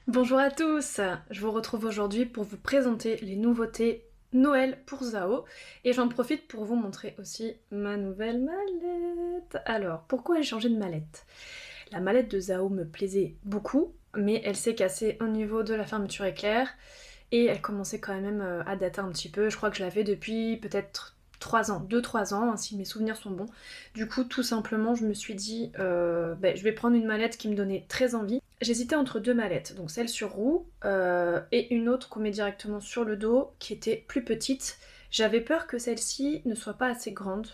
Bonjour à tous, je vous retrouve aujourd'hui pour vous présenter les nouveautés Noël pour Zao et j'en profite pour vous montrer aussi ma nouvelle mallette. Alors, pourquoi j'ai changé de mallette? La mallette de Zao me plaisait beaucoup, mais elle s'est cassée au niveau de la fermeture éclair et elle commençait quand même à dater un petit peu. Je crois que je l'avais depuis peut-être 3 ans, 2-3 ans, hein, si mes souvenirs sont bons. Du coup, tout simplement, je me suis dit, je vais prendre une mallette qui me donnait très envie. J'hésitais entre deux mallettes, donc celle sur roue et une autre qu'on met directement sur le dos, qui était plus petite. J'avais peur que celle-ci ne soit pas assez grande,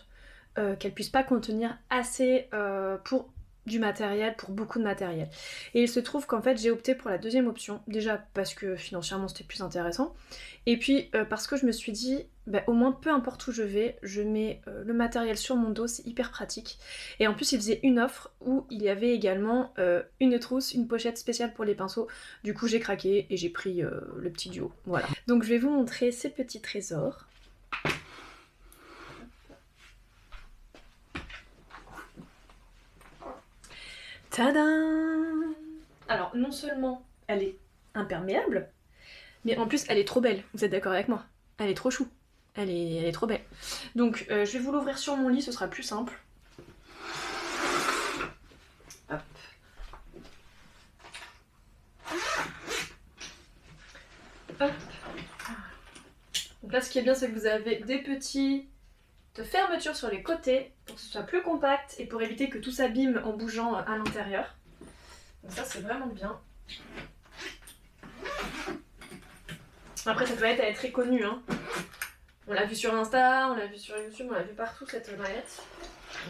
qu'elle puisse pas contenir assez pour du matériel, pour beaucoup de matériel. Et il se trouve qu'en fait j'ai opté pour la deuxième option, déjà parce que financièrement c'était plus intéressant, et puis parce que je me suis dit, au moins peu importe où je vais, je mets le matériel sur mon dos, c'est hyper pratique. Et en plus il faisait une offre où il y avait également une trousse, une pochette spéciale pour les pinceaux, du coup j'ai craqué et j'ai pris le petit duo, voilà. Donc je vais vous montrer ces petits trésors. Tadam! Alors non seulement elle est imperméable, mais en plus elle est trop belle, vous êtes d'accord avec moi? Elle est trop chou, elle est trop belle. Donc je vais vous l'ouvrir sur mon lit, ce sera plus simple. Hop. Hop. Donc là ce qui est bien c'est que vous avez des petites fermetures sur les côtés pour que ce soit plus compact et pour éviter que tout s'abîme en bougeant à l'intérieur. Donc ça c'est vraiment bien. Après cette mallette elle est très connue, hein. On l'a vu sur Insta, on l'a vu sur YouTube, on l'a vu partout cette mallette.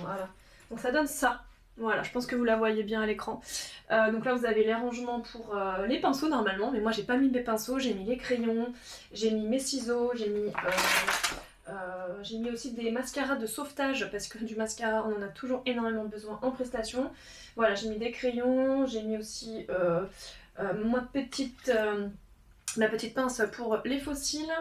Voilà. Donc ça donne ça. Voilà, je pense que vous la voyez bien à l'écran. Donc là vous avez les rangements pour les pinceaux normalement, mais moi j'ai pas mis mes pinceaux, j'ai mis les crayons, j'ai mis mes ciseaux, j'ai mis aussi des mascaras de sauvetage parce que du mascara on en a toujours énormément besoin en prestation. Voilà, j'ai mis des crayons, j'ai mis aussi ma petite pince pour les faux cils.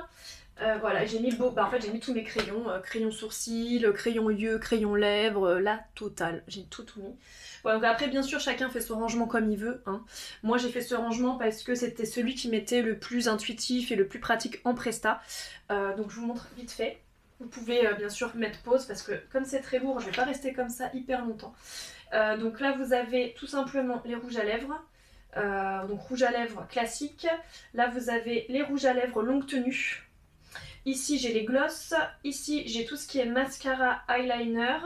Voilà, j'ai mis j'ai mis tous mes crayons, crayon sourcil, crayon yeux, crayon lèvres, la totale, j'ai tout mis. Voilà, donc après bien sûr chacun fait son rangement comme il veut, hein. Moi j'ai fait ce rangement parce que c'était celui qui m'était le plus intuitif et le plus pratique en presta. Donc je vous montre vite fait. Vous pouvez bien sûr mettre pause parce que comme c'est très lourd, je vais pas rester comme ça hyper longtemps. Donc là vous avez tout simplement les rouges à lèvres. Donc rouge à lèvres classique. Là vous avez les rouges à lèvres longue tenue. Ici j'ai les gloss, ici j'ai tout ce qui est mascara, eyeliner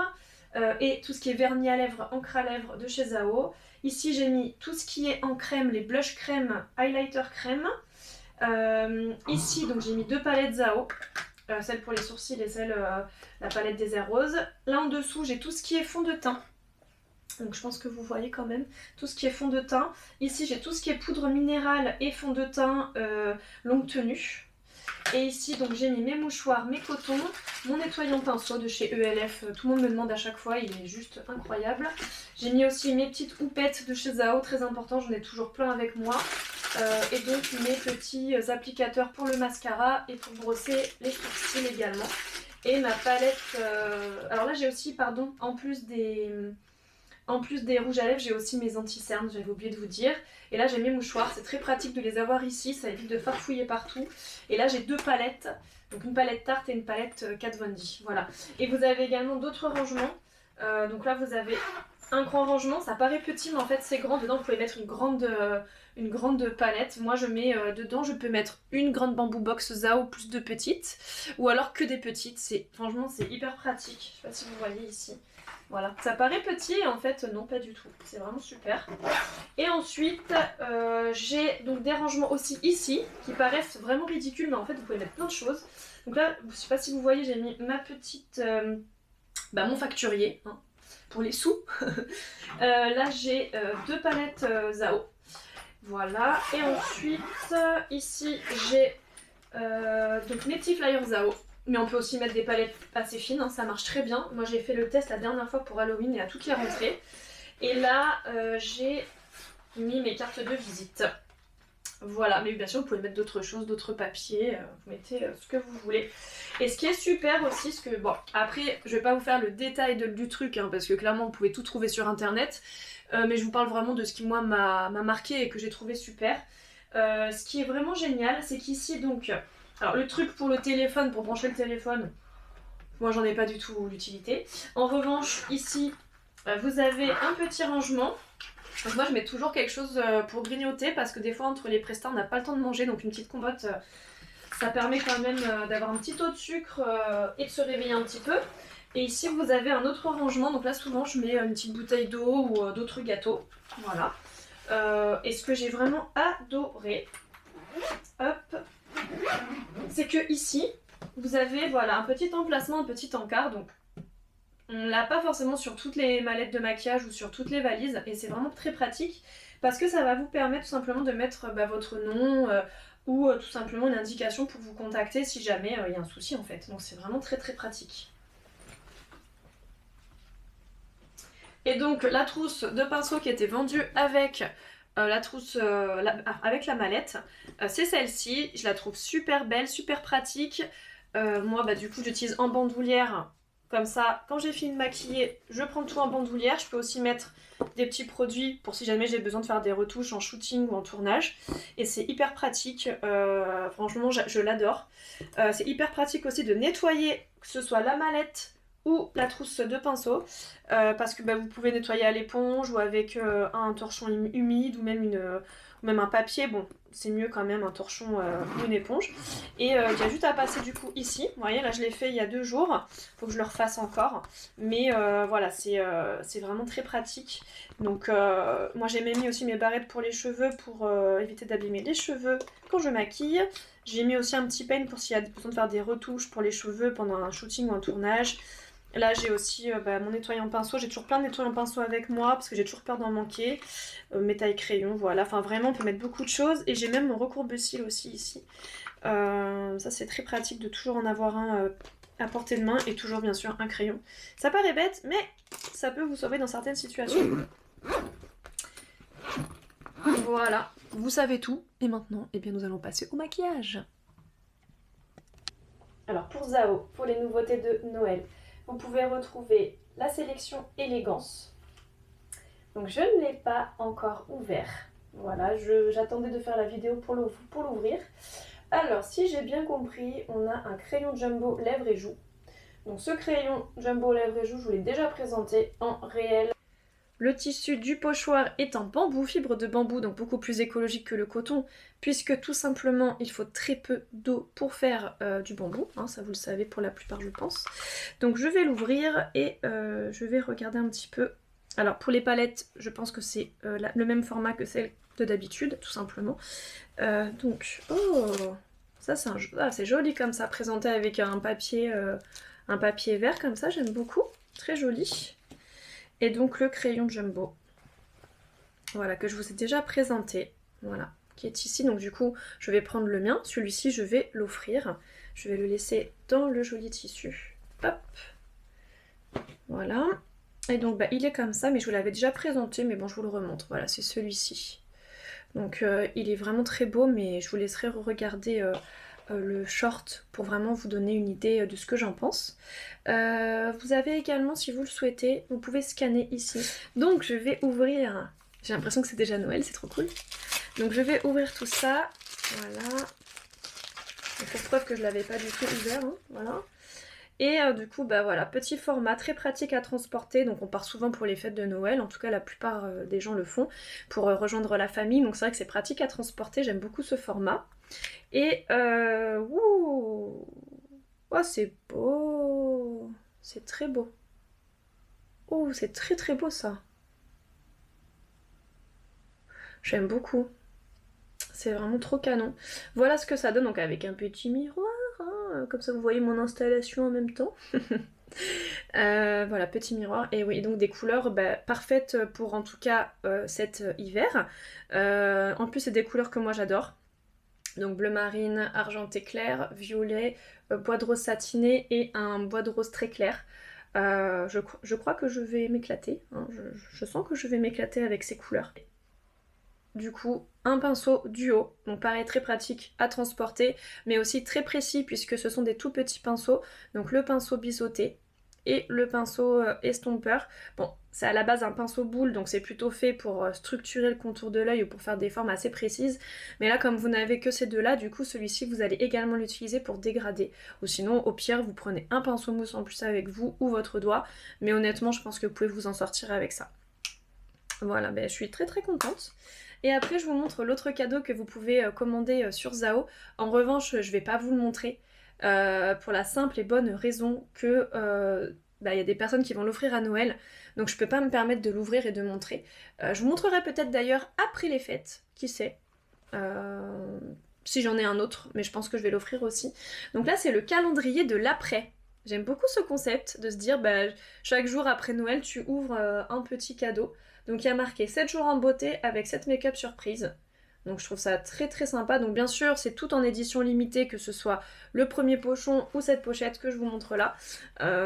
et tout ce qui est vernis à lèvres, encre à lèvres de chez Zao. Ici j'ai mis tout ce qui est en crème, les blush crème, highlighter crème. Ici donc j'ai mis deux palettes Zao, celle pour les sourcils et celle la palette des airs roses. Là en dessous j'ai tout ce qui est fond de teint. Donc je pense que vous voyez quand même tout ce qui est fond de teint. Ici j'ai tout ce qui est poudre minérale et fond de teint longue tenue. Et ici donc j'ai mis mes mouchoirs, mes cotons, mon nettoyant pinceau de chez ELF, tout le monde me demande à chaque fois, il est juste incroyable. J'ai mis aussi mes petites houpettes de chez Zao, très important, j'en ai toujours plein avec moi. Et donc mes petits applicateurs pour le mascara et pour brosser les sourcils également. Et ma palette, alors là j'ai aussi, pardon, en plus des rouges à lèvres, j'ai aussi mes anti-cernes, j'avais oublié de vous dire. Et là j'ai mes mouchoirs, c'est très pratique de les avoir ici, ça évite de farfouiller partout. Et là j'ai deux palettes, donc une palette Tarte et une palette Kat Von D. Voilà. Et vous avez également d'autres rangements. Donc là vous avez un grand rangement, ça paraît petit mais en fait c'est grand. Dedans vous pouvez mettre une grande palette. Moi je mets dedans, je peux mettre une grande bamboo box Zao plus deux petites. Ou alors que des petites, franchement c'est hyper pratique. Je sais pas si vous voyez ici. Voilà, ça paraît petit et en fait non pas du tout, c'est vraiment super. Et ensuite j'ai donc des rangements aussi ici qui paraissent vraiment ridicules mais en fait vous pouvez mettre plein de choses. Donc là, je sais pas si vous voyez, j'ai mis ma petite, mon facturier hein, pour les sous. Là j'ai deux palettes Zao, voilà. Et ensuite ici j'ai donc mes petits flyers Zao. Mais on peut aussi mettre des palettes assez fines, hein, ça marche très bien. Moi j'ai fait le test la dernière fois pour Halloween et à toutes les rentrées. Et là j'ai mis mes cartes de visite. Voilà, mais bien sûr vous pouvez mettre d'autres choses, d'autres papiers, vous mettez ce que vous voulez. Et ce qui est super aussi, après je vais pas vous faire le détail du truc, hein, parce que clairement vous pouvez tout trouver sur internet. mais je vous parle vraiment de ce qui moi m'a marqué et que j'ai trouvé super. Ce qui est vraiment génial, c'est qu'ici donc, alors le truc pour le téléphone, pour brancher le téléphone, moi j'en ai pas du tout l'utilité. En revanche ici vous avez un petit rangement. Donc moi je mets toujours quelque chose pour grignoter parce que des fois entre les prestats on n'a pas le temps de manger, donc une petite compote ça permet quand même d'avoir un petit taux de sucre et de se réveiller un petit peu. Et ici vous avez un autre rangement, donc là souvent je mets une petite bouteille d'eau ou d'autres gâteaux. Voilà. Et ce que j'ai vraiment adoré, hop, c'est que ici vous avez voilà un petit emplacement, un petit encart. Donc on l'a pas forcément sur toutes les mallettes de maquillage ou sur toutes les valises et c'est vraiment très pratique parce que ça va vous permettre tout simplement de mettre votre nom ou tout simplement une indication pour vous contacter si jamais il y a un souci en fait. Donc c'est vraiment très très pratique. Et donc la trousse de pinceau qui était vendue avec la trousse avec la mallette, c'est celle-ci. Je la trouve super belle, super pratique. Moi du coup j'utilise en bandoulière. Comme ça, quand j'ai fini de maquiller, je prends tout en bandoulière. Je peux aussi mettre des petits produits pour si jamais j'ai besoin de faire des retouches en shooting ou en tournage. Et c'est hyper pratique, franchement je l'adore. C'est hyper pratique aussi de nettoyer, que ce soit la mallette ou la trousse de pinceau. Parce que vous pouvez nettoyer à l'éponge ou avec un torchon humide ou même un papier. Bon, c'est mieux quand même un torchon ou une éponge. Et il y a juste à passer du coup ici. Vous voyez, là je l'ai fait il y a 2 jours. Faut que je le refasse encore. Mais voilà, c'est vraiment très pratique. Donc moi j'ai même mis aussi mes barrettes pour les cheveux pour éviter d'abîmer les cheveux quand je maquille. J'ai mis aussi un petit peigne pour s'il y a besoin de faire des retouches pour les cheveux pendant un shooting ou un tournage. Là j'ai aussi mon nettoyant pinceau, j'ai toujours plein de nettoyants pinceau avec moi parce que j'ai toujours peur d'en manquer. Mes tailles crayons, voilà, enfin vraiment on peut mettre beaucoup de choses. Et j'ai même mon recourbe-cils aussi ici. Ça c'est très pratique de toujours en avoir un à portée de main et toujours bien sûr un crayon. Ça paraît bête mais ça peut vous sauver dans certaines situations. Voilà, vous savez tout. Et maintenant, eh bien, nous allons passer au maquillage. Alors pour Zao, pour les nouveautés de Noël, vous pouvez retrouver la sélection Élégance. Donc je ne l'ai pas encore ouvert. Voilà, j'attendais de faire la vidéo pour l'ouvrir. Alors si j'ai bien compris, on a un crayon Jumbo lèvres et joues. Donc ce crayon Jumbo lèvres et joues, je vous l'ai déjà présenté en réel. Le tissu du pochoir est en bambou, fibre de bambou, donc beaucoup plus écologique que le coton, puisque tout simplement il faut très peu d'eau pour faire du bambou, hein, ça vous le savez pour la plupart je pense. Donc je vais l'ouvrir et je vais regarder un petit peu. Alors pour les palettes, je pense que c'est le même format que celle de d'habitude, tout simplement. Donc, oh, ça c'est joli comme ça, présenté avec un papier vert comme ça, j'aime beaucoup, très joli. Et donc le crayon Jumbo, voilà, que je vous ai déjà présenté, voilà, qui est ici. Donc du coup, je vais prendre le mien, celui-ci je vais l'offrir. Je vais le laisser dans le joli tissu, hop, voilà. Et donc il est comme ça, mais je vous l'avais déjà présenté, mais bon je vous le remontre, voilà, c'est celui-ci. Donc il est vraiment très beau, mais je vous laisserai regarder le short pour vraiment vous donner une idée de ce que j'en pense. Vous avez également, si vous le souhaitez, vous pouvez scanner ici. Donc je vais ouvrir, j'ai l'impression que c'est déjà Noël, c'est trop cool. Donc je vais ouvrir tout ça, voilà. Et pour preuve que je l'avais pas du tout ouvert, hein, voilà. Et du coup, voilà, petit format, très pratique à transporter. Donc on part souvent pour les fêtes de Noël, en tout cas la plupart des gens le font, pour rejoindre la famille. Donc c'est vrai que c'est pratique à transporter, j'aime beaucoup ce format. Et ouh, oh c'est beau, c'est très beau. Oh c'est très très beau ça. J'aime beaucoup. C'est vraiment trop canon. Voilà ce que ça donne, donc avec un petit miroir, hein, comme ça vous voyez mon installation en même temps. Voilà, petit miroir. Et oui, donc des couleurs parfaites pour en tout cas cet hiver. En plus c'est des couleurs que moi j'adore. Donc bleu marine, argenté clair, violet, bois de rose satiné et un bois de rose très clair. Je crois que je vais m'éclater, hein. Je sens que je vais m'éclater avec ces couleurs. Du coup, un pinceau duo, donc pareil très pratique à transporter, mais aussi très précis puisque ce sont des tout petits pinceaux. Donc le pinceau biseauté et le pinceau estompeur. Bon, c'est à la base un pinceau boule, donc c'est plutôt fait pour structurer le contour de l'œil ou pour faire des formes assez précises. Mais là, comme vous n'avez que ces deux-là, du coup, celui-ci, vous allez également l'utiliser pour dégrader. Ou sinon, au pire, vous prenez un pinceau mousse en plus avec vous ou votre doigt. Mais honnêtement, je pense que vous pouvez vous en sortir avec ça. Voilà, ben, je suis très très contente. Et après, je vous montre l'autre cadeau que vous pouvez commander sur Zao. En revanche, je vais pas vous le montrer. Pour la simple et bonne raison que y a des personnes qui vont l'offrir à Noël, donc je peux pas me permettre de l'ouvrir et de montrer. Je vous montrerai peut-être d'ailleurs après les fêtes, qui sait, si j'en ai un autre, mais je pense que je vais l'offrir aussi. Donc là c'est le calendrier de l'après. J'aime beaucoup ce concept de se dire chaque jour après Noël tu ouvres un petit cadeau. Donc il y a marqué 7 jours en beauté avec 7 make-up surprises. Donc je trouve ça très très sympa. Donc bien sûr c'est tout en édition limitée, que ce soit le premier pochon ou cette pochette que je vous montre là.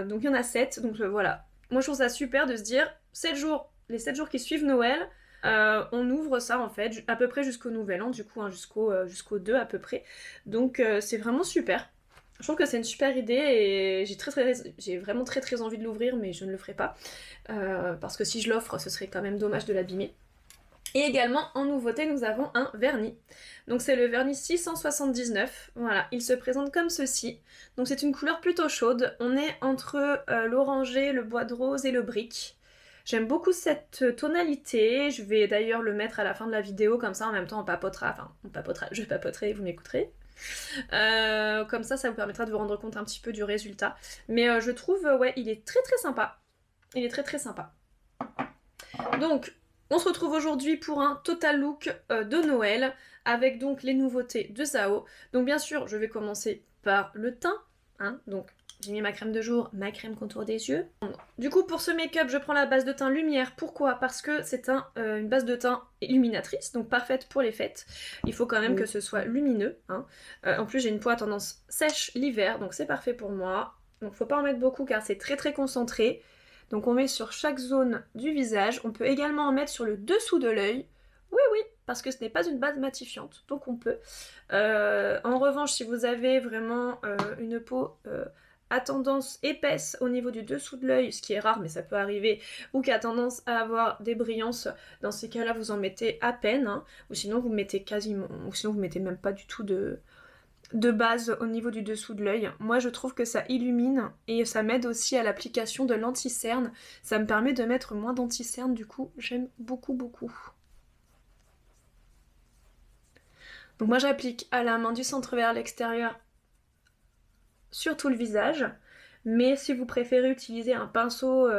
Donc il y en a 7. Donc voilà. Moi je trouve ça super de se dire 7 jours, les 7 jours qui suivent Noël, on ouvre ça en fait à peu près jusqu'au nouvel an du coup, hein, jusqu'au 2 à peu près. Donc c'est vraiment super. Je trouve que c'est une super idée et j'ai vraiment très très envie de l'ouvrir, mais je ne le ferai pas. Parce que si je l'offre, ce serait quand même dommage de l'abîmer. Et également, en nouveauté, nous avons un vernis. Donc c'est le vernis 679. Voilà, il se présente comme ceci. Donc c'est une couleur plutôt chaude. On est entre l'orangé, le bois de rose et le brique. J'aime beaucoup cette tonalité. Je vais d'ailleurs le mettre à la fin de la vidéo, comme ça en même temps on papotera. Enfin, je papoterai et vous m'écouterez. Comme ça vous permettra de vous rendre compte un petit peu du résultat. Mais je trouve, ouais, il est très très sympa. Il est très très sympa. Donc, on se retrouve aujourd'hui pour un total look de Noël, avec donc les nouveautés de Zao. Donc bien sûr, je vais commencer par le teint, hein, donc j'ai mis ma crème de jour, ma crème contour des yeux. Du coup, pour ce make-up, je prends la base de teint Lumière. Pourquoi? Parce que c'est une base de teint illuminatrice, donc parfaite pour les fêtes. Il faut quand même que ce soit lumineux, hein. En plus, j'ai une peau à tendance sèche l'hiver, donc c'est parfait pour moi. Donc faut pas en mettre beaucoup car c'est très très concentré. Donc on met sur chaque zone du visage. On peut également en mettre sur le dessous de l'œil. Oui, oui, parce que ce n'est pas une base matifiante, donc on peut. En revanche, si vous avez vraiment une peau à tendance épaisse au niveau du dessous de l'œil, ce qui est rare mais ça peut arriver, ou qui a tendance à avoir des brillances, dans ces cas-là vous en mettez à peine, hein, ou sinon vous mettez quasiment, ou sinon vous mettez même pas du tout de base au niveau du dessous de l'œil. Moi je trouve que ça illumine et ça m'aide aussi à l'application de l'anti-cerne. Ça me permet de mettre moins d'anti-cerne, du coup j'aime beaucoup beaucoup. Donc moi j'applique à la main du centre vers l'extérieur sur tout le visage, mais si vous préférez utiliser un pinceau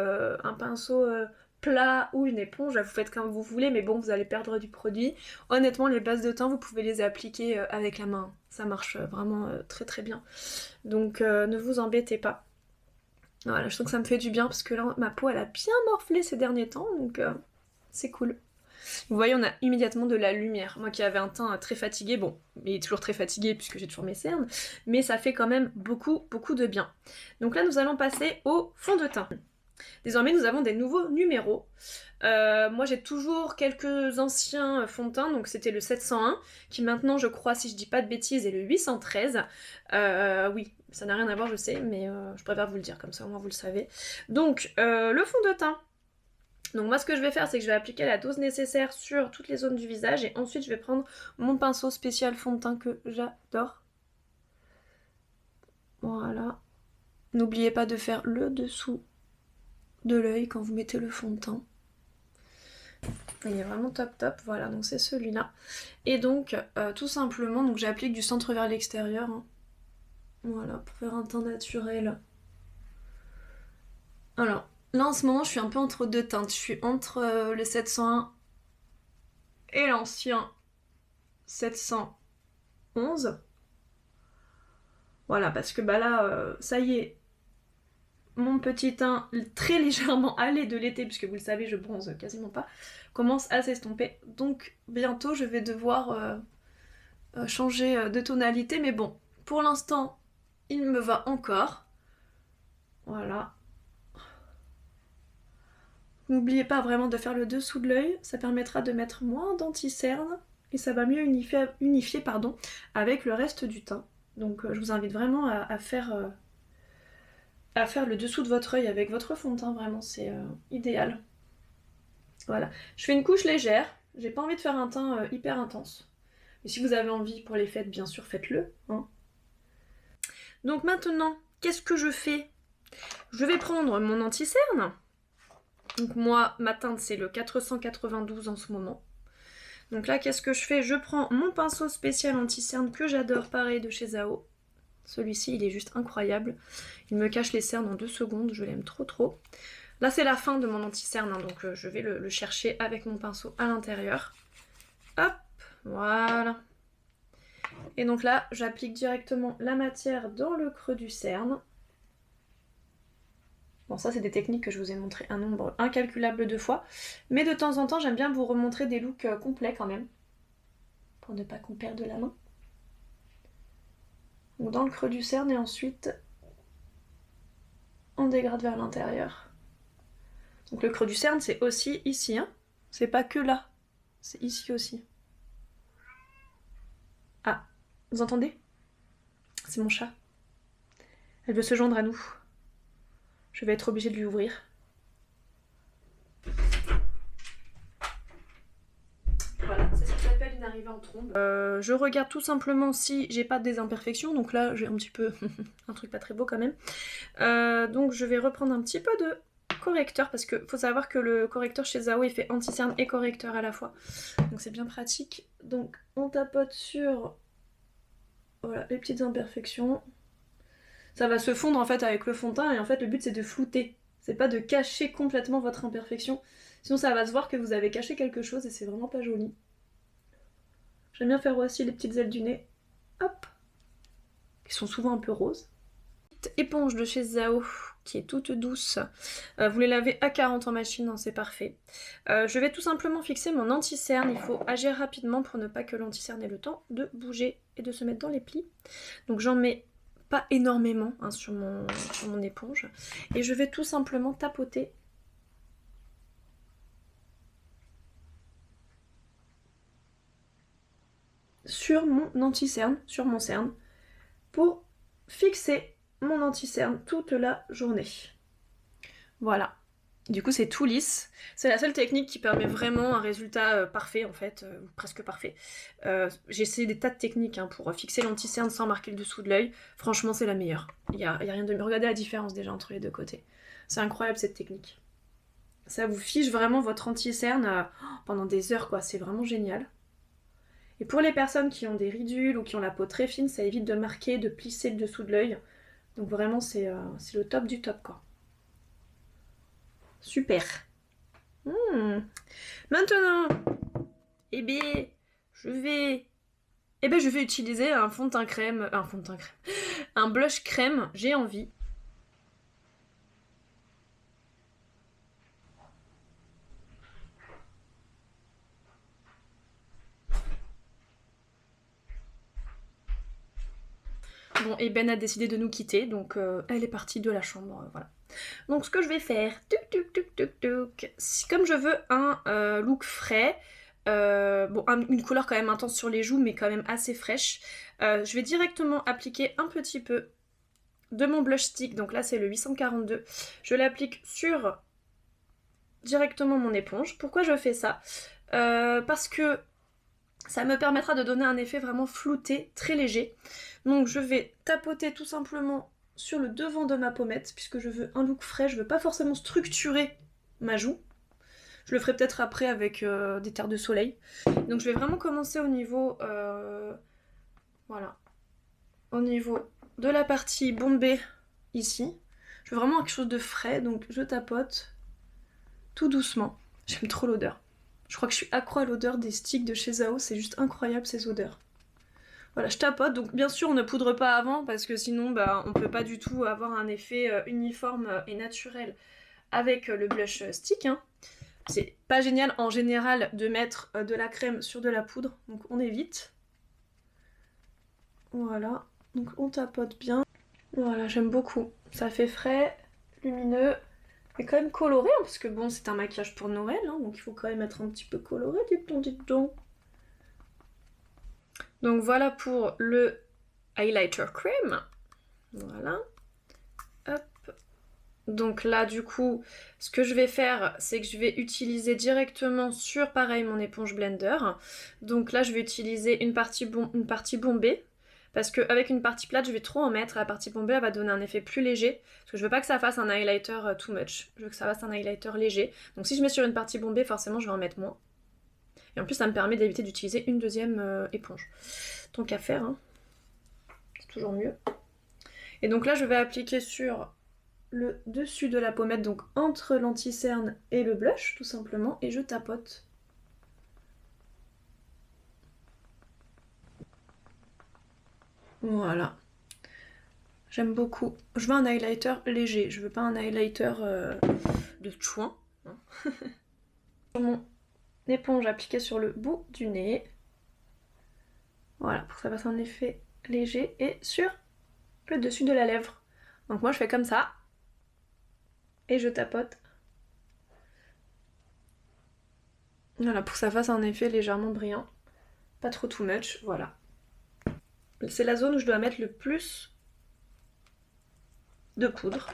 plat ou une éponge, vous faites comme vous voulez, mais bon vous allez perdre du produit. Honnêtement les bases de teint vous pouvez les appliquer avec la main, ça marche vraiment très très bien. Donc ne vous embêtez pas. Voilà, je trouve que ça me fait du bien parce que là ma peau elle a bien morflé ces derniers temps, donc c'est cool. Vous voyez, on a immédiatement de la lumière. Moi qui avais un teint très fatigué, bon, il est toujours très fatigué puisque j'ai toujours mes cernes, mais ça fait quand même beaucoup, beaucoup de bien. Donc là, nous allons passer au fond de teint. Désormais, nous avons des nouveaux numéros. Moi, j'ai toujours quelques anciens fonds de teint, donc c'était le 701, qui maintenant, je crois, si je dis pas de bêtises, est le 813. Oui, ça n'a rien à voir, je sais, mais je préfère vous le dire, comme ça au moins vous le savez. Donc, le fond de teint. Donc moi ce que je vais faire c'est que je vais appliquer la dose nécessaire sur toutes les zones du visage et ensuite je vais prendre mon pinceau spécial fond de teint que j'adore. Voilà. N'oubliez pas de faire le dessous de l'œil quand vous mettez le fond de teint. Il est vraiment top top, voilà, donc c'est celui-là. Et donc tout simplement, donc j'applique du centre vers l'extérieur, hein. Voilà, pour faire un teint naturel. Alors, là en ce moment je suis un peu entre deux teintes, je suis entre le 701 et l'ancien 711. Voilà, parce que bah là, ça y est, mon petit teint très légèrement allé de l'été, puisque vous le savez, je bronze quasiment pas, commence à s'estomper. Donc bientôt je vais devoir changer de tonalité, mais bon, pour l'instant, il me va encore. Voilà. N'oubliez pas vraiment de faire le dessous de l'œil, ça permettra de mettre moins d'anti-cerne et ça va mieux unifier avec le reste du teint. Donc je vous invite vraiment à faire à faire le dessous de votre œil avec votre fond de teint, vraiment c'est idéal. Voilà, je fais une couche légère, j'ai pas envie de faire un teint hyper intense. Mais si vous avez envie pour les fêtes, bien sûr, faites-le. Hein. Donc maintenant, qu'est-ce que je fais? Je vais prendre mon anti-cerne. Donc moi, ma teinte, c'est le 492 en ce moment. Donc là, qu'est-ce que je fais? Je prends mon pinceau spécial anti-cerne que j'adore, pareil, de chez Zao. Celui-ci, il est juste incroyable. Il me cache les cernes en 2 secondes, je l'aime trop trop. Là, c'est la fin de mon anti-cerne, hein, donc je vais le chercher avec mon pinceau à l'intérieur. Hop, voilà. Et donc là, j'applique directement la matière dans le creux du cerne. Bon, ça, c'est des techniques que je vous ai montré un nombre incalculable de fois. Mais de temps en temps, j'aime bien vous remontrer des looks complets quand même. Pour ne pas qu'on perde la main. Donc dans le creux du cerne et ensuite, on dégrade vers l'intérieur. Donc le creux du cerne, c'est aussi ici. Hein. C'est pas que là. C'est ici aussi. Ah, vous entendez? C'est mon chat. Elle veut se joindre à nous. Je vais être obligée de lui ouvrir. Voilà, c'est ce qui s'appelle une arrivée en trombe. Je regarde tout simplement si j'ai pas de désimperfection. Donc là, j'ai un petit peu... un truc pas très beau quand même. Donc je vais reprendre un petit peu de correcteur parce que faut savoir que le correcteur chez Zao il fait anti-cerne et correcteur à la fois. Donc c'est bien pratique. Donc on tapote sur voilà, les petites imperfections. Ça va se fondre en fait avec le fond de teint et en fait le but c'est de flouter. C'est pas de cacher complètement votre imperfection. Sinon ça va se voir que vous avez caché quelque chose et c'est vraiment pas joli. J'aime bien faire aussi les petites ailes du nez. Hop. Qui sont souvent un peu roses. Éponge de chez Zao qui est toute douce. Vous les lavez à 40 en machine, hein, c'est parfait. Je vais tout simplement fixer mon anti-cerne. Il faut agir rapidement pour ne pas que l'anti-cerne ait le temps de bouger et de se mettre dans les plis. Donc j'en mets pas énormément hein, sur mon éponge. Et je vais tout simplement tapoter sur mon anti-cerne, sur mon cerne, pour fixer mon anti-cerne toute la journée. Voilà. Du coup, c'est tout lisse. C'est la seule technique qui permet vraiment un résultat parfait, en fait, presque parfait. J'ai essayé des tas de techniques hein, pour fixer l'anti-cerne sans marquer le dessous de l'œil. Franchement, c'est la meilleure. Il y a rien de mieux. Regardez la différence déjà entre les deux côtés. C'est incroyable cette technique. Ça vous fiche vraiment votre anti-cerne pendant des heures, quoi. C'est vraiment génial. Et pour les personnes qui ont des ridules ou qui ont la peau très fine, ça évite de marquer, de plisser le dessous de l'œil. Donc vraiment, c'est le top du top, quoi. Super. Maintenant, eh bien, je vais utiliser un fond de teint crème, un blush crème, j'ai envie. Bon, et Ben a décidé de nous quitter, donc elle est partie de la chambre, voilà. Donc ce que je vais faire, comme je veux un look frais, bon, une couleur quand même intense sur les joues, mais quand même assez fraîche, je vais directement appliquer un petit peu de mon blush stick, donc là c'est le 842, je l'applique sur directement mon éponge. Pourquoi je fais ça? Parce que ça me permettra de donner un effet vraiment flouté, très léger. Donc je vais tapoter tout simplement sur le devant de ma pommette, puisque je veux un look frais, je veux pas forcément structurer ma joue. Je le ferai peut-être après avec des terres de soleil. Donc je vais vraiment commencer au niveau, voilà, au niveau de la partie bombée ici. Je veux vraiment quelque chose de frais, donc je tapote tout doucement. J'aime trop l'odeur. Je crois que je suis accro à l'odeur des sticks de chez Zao, c'est juste incroyable ces odeurs. Voilà, je tapote, donc bien sûr on ne poudre pas avant parce que sinon bah, on peut pas du tout avoir un effet uniforme et naturel avec le blush stick. Hein. C'est pas génial en général de mettre de la crème sur de la poudre, donc on évite. Voilà, donc on tapote bien. Voilà, j'aime beaucoup. Ça fait frais, lumineux, mais quand même coloré, hein, parce que bon, c'est un maquillage pour Noël, hein, donc il faut quand même être un petit peu coloré, dites donc. Donc voilà pour le highlighter cream. Voilà. Hop. Donc là du coup ce que je vais faire c'est que je vais utiliser directement sur pareil mon éponge blender. Donc là je vais utiliser une partie bombée parce qu'avec une partie plate je vais trop en mettre, la partie bombée elle va donner un effet plus léger parce que je veux pas que ça fasse un highlighter too much, je veux que ça fasse un highlighter léger. Donc si je mets sur une partie bombée forcément je vais en mettre moins. Et en plus ça me permet d'éviter d'utiliser une deuxième éponge. Tant qu'à faire, hein. C'est toujours mieux. Et donc là je vais appliquer sur le dessus de la pommette, donc entre l'anti-cerne et le blush tout simplement, et je tapote. Voilà. J'aime beaucoup. Je veux un highlighter léger, je veux pas un highlighter de chouin. Hein. Mon éponge appliquée sur le bout du nez. Voilà, pour que ça fasse un effet léger, et sur le dessus de la lèvre. Donc moi je fais comme ça. Et je tapote. Voilà, pour que ça fasse un effet légèrement brillant. Pas trop too much, voilà. C'est la zone où je dois mettre le plus de poudre.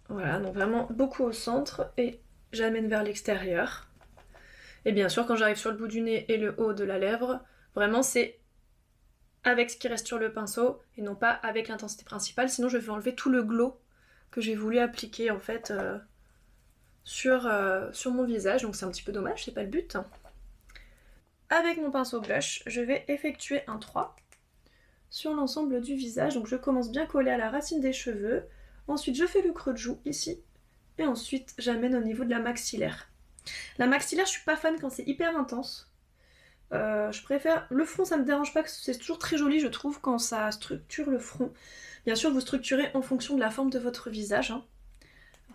Voilà, donc vraiment beaucoup au centre et j'amène vers l'extérieur. Et bien sûr, quand j'arrive sur le bout du nez et le haut de la lèvre, vraiment c'est avec ce qui reste sur le pinceau et non pas avec l'intensité principale, sinon je vais enlever tout le glow que j'ai voulu appliquer en fait sur mon visage, donc c'est un petit peu dommage, c'est pas le but. Avec mon pinceau blush, je vais effectuer un 3 sur l'ensemble du visage, donc je commence bien collé à la racine des cheveux, ensuite je fais le creux de joue ici, et ensuite j'amène au niveau de la maxillaire. La maxillaire, je suis pas fan quand c'est hyper intense. Je préfère... Le front, ça me dérange pas, c'est toujours très joli, je trouve, quand ça structure le front. Bien sûr, vous structurez en fonction de la forme de votre visage. Hein.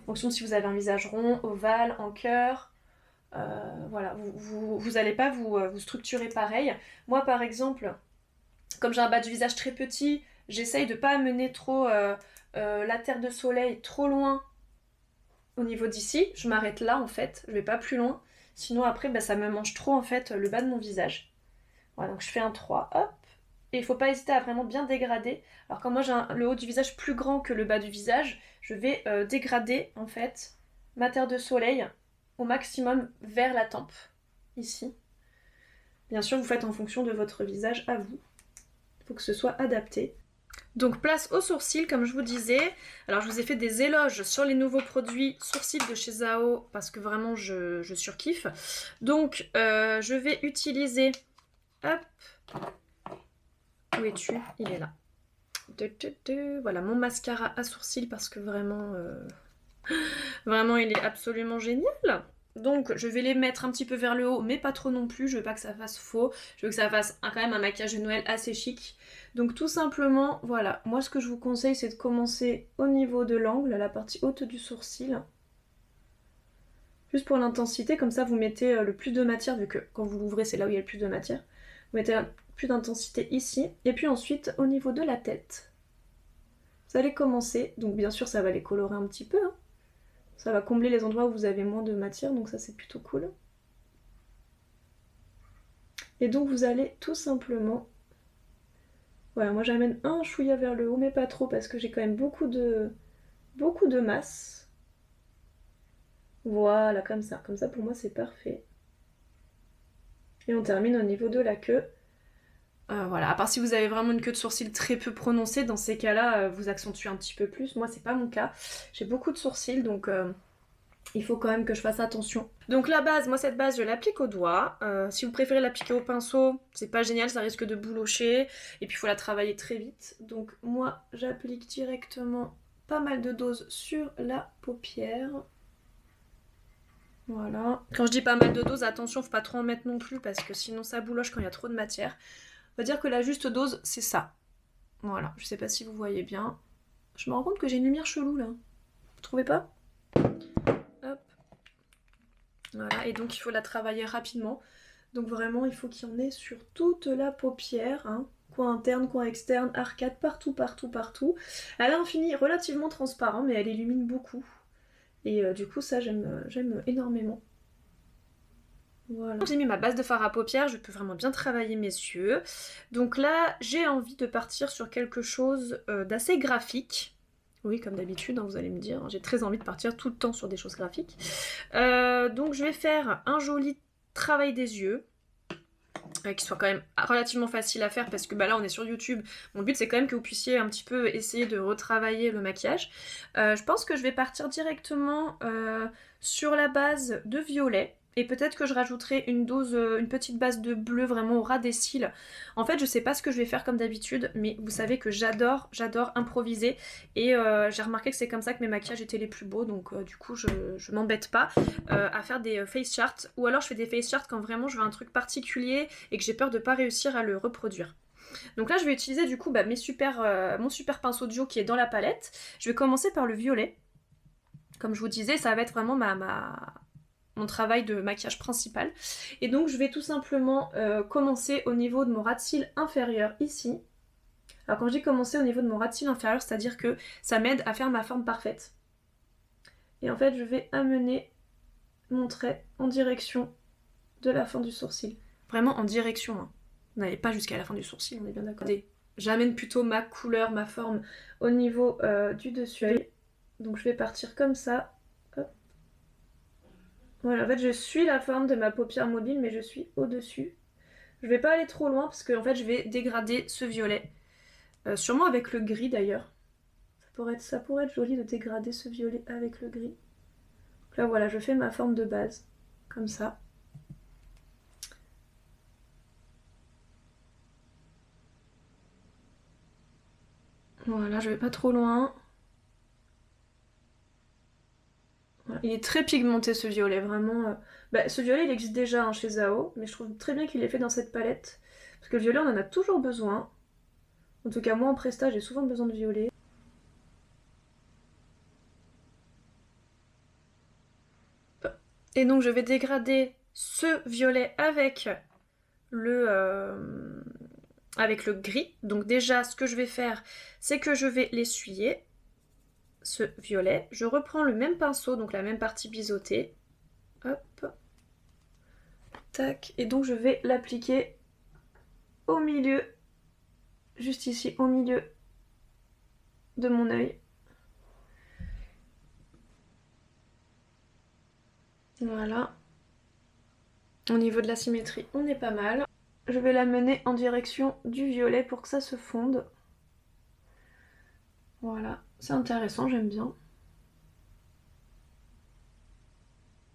En fonction de si vous avez un visage rond, ovale, en cœur. Voilà, vous n'allez pas vous structurer pareil. Moi, par exemple, comme j'ai un bas du visage très petit, j'essaye de pas amener trop la terre de soleil trop loin au niveau d'ici. Je m'arrête là, en fait. Je vais pas plus loin. Sinon après bah, ça me mange trop en fait le bas de mon visage. Voilà, donc je fais un 3, hop. Et il faut pas hésiter à vraiment bien dégrader. Alors quand moi j'ai le haut du visage plus grand que le bas du visage, je vais dégrader en fait ma terre de soleil au maximum vers la tempe, ici. Bien sûr vous faites en fonction de votre visage à vous. Il faut que ce soit adapté. Donc place aux sourcils comme je vous disais. Alors je vous ai fait des éloges sur les nouveaux produits sourcils de chez Zao parce que vraiment je surkiffe. Donc je vais utiliser... Hop. Où es-tu? Il est là. Voilà mon mascara à sourcils parce que vraiment... Vraiment il est absolument génial. Donc je vais les mettre un petit peu vers le haut mais pas trop non plus, je veux pas que ça fasse faux, je veux que ça fasse quand même un maquillage de Noël assez chic. Donc tout simplement, voilà, moi ce que je vous conseille c'est de commencer au niveau de l'angle, la partie haute du sourcil. Juste pour l'intensité, comme ça vous mettez le plus de matière, vu que quand vous l'ouvrez c'est là où il y a le plus de matière. Vous mettez plus d'intensité ici, et puis ensuite au niveau de la tête. Vous allez commencer, donc bien sûr ça va les colorer un petit peu, hein. Ça va combler les endroits où vous avez moins de matière, donc ça c'est plutôt cool. Et donc vous allez tout simplement... Voilà, moi j'amène un chouïa vers le haut, mais pas trop, parce que j'ai quand même beaucoup de masse. Voilà, comme ça. Comme ça pour moi c'est parfait. Et on termine au niveau de la queue. Voilà, à part si vous avez vraiment une queue de sourcils très peu prononcée, dans ces cas-là, vous accentuez un petit peu plus. Moi, c'est pas mon cas. J'ai beaucoup de sourcils, donc il faut quand même que je fasse attention. Donc la base, moi cette base, je l'applique au doigt. Si vous préférez l'appliquer au pinceau, c'est pas génial, ça risque de boulocher. Et puis il faut la travailler très vite. Donc moi, j'applique directement pas mal de doses sur la paupière. Voilà. Quand je dis pas mal de doses, attention, faut pas trop en mettre non plus, parce que sinon ça bouloche quand il y a trop de matière. On va dire que la juste dose, c'est ça. Voilà, je sais pas si vous voyez bien. Je me rends compte que j'ai une lumière chelou là. Vous trouvez pas? Hop. Voilà, et donc il faut la travailler rapidement. Donc vraiment, il faut qu'il y en ait sur toute la paupière. Hein. Coin interne, coin externe, arcade, partout, partout, partout. Elle a un fini relativement transparent, mais elle illumine beaucoup. Et du coup, ça, j'aime énormément. Voilà. J'ai mis ma base de fard à paupières, je peux vraiment bien travailler mes yeux. Donc là, j'ai envie de partir sur quelque chose d'assez graphique Oui, comme d'habitude, hein, vous allez me dire, j'ai très envie de partir tout le temps sur des choses graphiques. Donc je vais faire un joli travail des yeux, qui soit quand même relativement facile à faire parce que bah, là on est sur YouTube. Mon but c'est quand même que vous puissiez un petit peu essayer de retravailler le maquillage. Je pense que je vais partir directement sur la base de violet. Et peut-être que je rajouterai une petite base de bleu vraiment au ras des cils. En fait, je sais pas ce que je vais faire comme d'habitude, mais vous savez que j'adore improviser. Et j'ai remarqué que c'est comme ça que mes maquillages étaient les plus beaux, donc du coup je m'embête pas à faire des face charts. Ou alors je fais des face charts quand vraiment je veux un truc particulier et que j'ai peur de pas réussir à le reproduire. Donc là je vais utiliser du coup bah, mon super pinceau de Joe qui est dans la palette. Je vais commencer par le violet. Comme je vous disais, ça va être vraiment mon travail de maquillage principal. Et donc je vais tout simplement commencer au niveau de mon ras de cils inférieur ici. Alors quand je dis commencer au niveau de mon ras de cils inférieur, c'est-à-dire que ça m'aide à faire ma forme parfaite. Et en fait je vais amener mon trait en direction de la fin du sourcil. Vraiment en direction, hein. Vous n'allez pas jusqu'à la fin du sourcil, on est bien d'accord. J'amène plutôt ma couleur, ma forme au niveau du dessus. Donc je vais partir comme ça. Hop. Voilà, en fait je suis la forme de ma paupière mobile mais je suis au-dessus. Je vais pas aller trop loin parce que en fait je vais dégrader ce violet. Sûrement avec le gris d'ailleurs. Ça pourrait être joli de dégrader ce violet avec le gris. Donc là voilà, je fais ma forme de base. Comme ça. Voilà, je vais pas trop loin. Voilà. Il est très pigmenté ce violet, vraiment. Bah, ce violet il existe déjà hein, chez Zao, mais je trouve très bien qu'il est fait dans cette palette. Parce que le violet on en a toujours besoin. En tout cas moi en presta j'ai souvent besoin de violet. Et donc je vais dégrader ce violet avec avec le gris. Donc déjà ce que je vais faire c'est que je vais l'essuyer, ce violet. Je reprends le même pinceau, donc la même partie biseautée. Hop. Tac. Et donc je vais l'appliquer au milieu, juste ici, au milieu de mon œil. Voilà. Au niveau de la symétrie, on est pas mal. Je vais la mener en direction du violet pour que ça se fonde. Voilà, c'est intéressant, j'aime bien.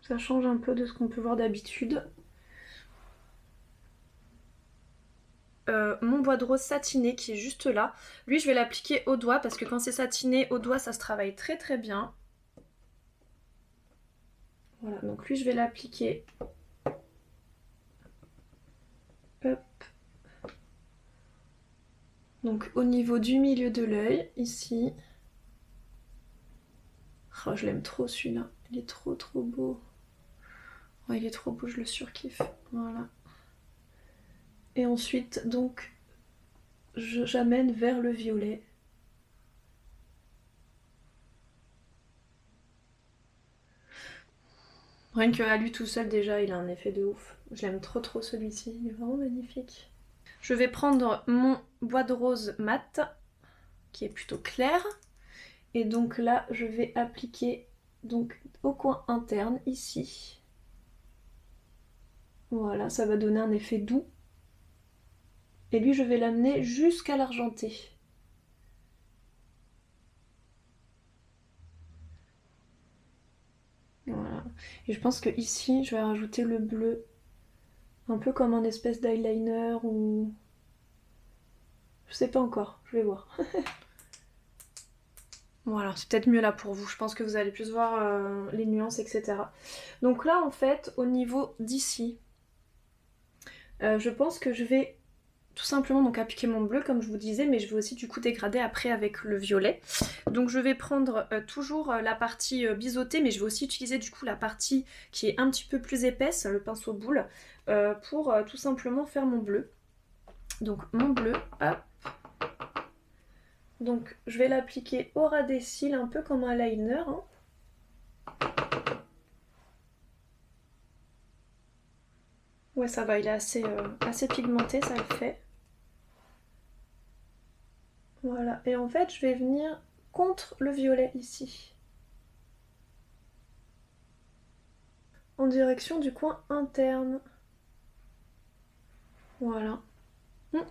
Ça change un peu de ce qu'on peut voir d'habitude. Mon bois de rose satiné qui est juste là. Lui, je vais l'appliquer au doigt parce que quand c'est satiné au doigt, ça se travaille très très bien. Voilà, donc lui, je vais l'appliquer. Hop. Donc au niveau du milieu de l'œil, ici. Oh, je l'aime trop celui-là. Il est trop trop beau. Oh, il est trop beau, je le surkiffe. Voilà. Et ensuite, donc, j'amène vers le violet. Rien qu'à lui tout seul, déjà, il a un effet de ouf. Je l'aime trop trop celui-ci, il est vraiment magnifique. Je vais prendre mon bois de rose mat, qui est plutôt clair. Et donc là, je vais appliquer donc, au coin interne, ici. Voilà, ça va donner un effet doux. Et lui, je vais l'amener jusqu'à l'argenté. Voilà. Et je pense que ici, je vais rajouter le bleu. Un peu comme un espèce d'eyeliner ou... Je sais pas encore, je vais voir. Voilà, c'est peut-être mieux là pour vous. Je pense que vous allez plus voir les nuances, etc. Donc là, en fait, au niveau d'ici, je pense que je vais tout simplement donc appliquer mon bleu comme je vous disais, mais je vais aussi du coup dégrader après avec le violet. Donc je vais prendre toujours la partie biseautée, mais je vais aussi utiliser du coup la partie qui est un petit peu plus épaisse, le pinceau boule, pour tout simplement faire mon bleu. Donc mon bleu, hop. Donc je vais l'appliquer au ras des cils, un peu comme un liner. Hein. Ouais, ça va, il est assez pigmenté, ça le fait. Voilà, et en fait je vais venir contre le violet ici. En direction du coin interne. Voilà.